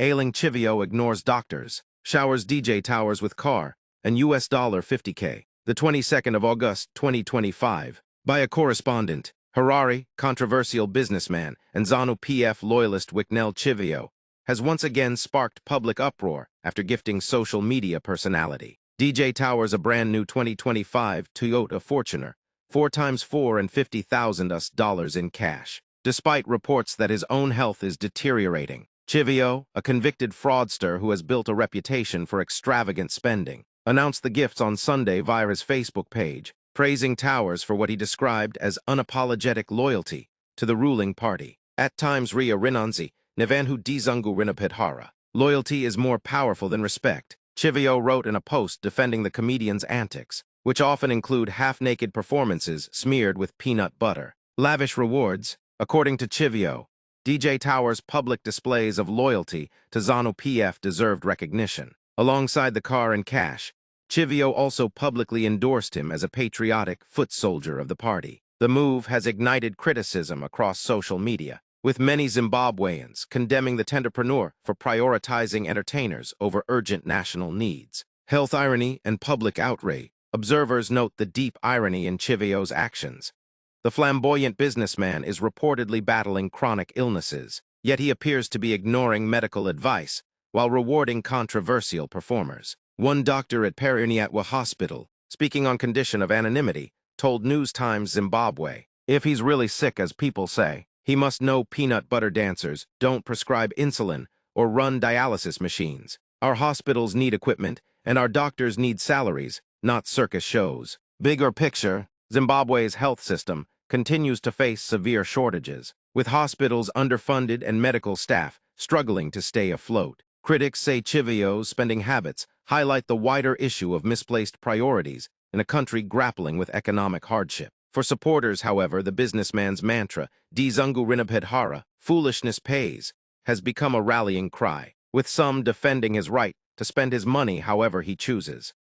Ailing Chivhayo ignores doctors, showers DJ towers with car, and $50K. The 22nd of August, 2025, by a correspondent, Harare, controversial businessman, and ZANU-PF loyalist Ailing Chivhayo, has once again sparked public uproar after gifting social media personality. DJ Towers a brand new 2025 Toyota Fortuner, 4x4 and $50,000 in cash. Despite reports that his own health is deteriorating, Chivhayo, a convicted fraudster who has built a reputation for extravagant spending, announced the gifts on Sunday via his Facebook page, praising Towers for what he described as unapologetic loyalty to the ruling party. At times ria rinanzi, nevanhu dizungu rinapidhara. Loyalty is more powerful than respect, Chivhayo wrote in a post defending the comedian's antics, which often include half-naked performances smeared with peanut butter. Lavish rewards. According to Chivhayo, DJ Towers' public displays of loyalty to ZANU-PF deserved recognition. Alongside the car and cash, Chivhayo also publicly endorsed him as a patriotic foot soldier of the party. The move has ignited criticism across social media, with many Zimbabweans condemning the tenderpreneur for prioritizing entertainers over urgent national needs. Health irony and public outrage. Observers note the deep irony in Chivhayo's actions. The flamboyant businessman is reportedly battling chronic illnesses, yet he appears to be ignoring medical advice while rewarding controversial performers. One doctor at Paniechamisa Hospital, speaking on condition of anonymity, told News Times Zimbabwe, if he's really sick as people say, he must know peanut butter dancers don't prescribe insulin or run dialysis machines. Our hospitals need equipment, and our doctors need salaries, not circus shows. Bigger picture, Zimbabwe's health system continues to face severe shortages, with hospitals underfunded and medical staff struggling to stay afloat. Critics say Chivhayo's spending habits highlight the wider issue of misplaced priorities in a country grappling with economic hardship. For supporters, however, the businessman's mantra, Dizungu rinapidhara, foolishness pays, has become a rallying cry, with some defending his right to spend his money however he chooses.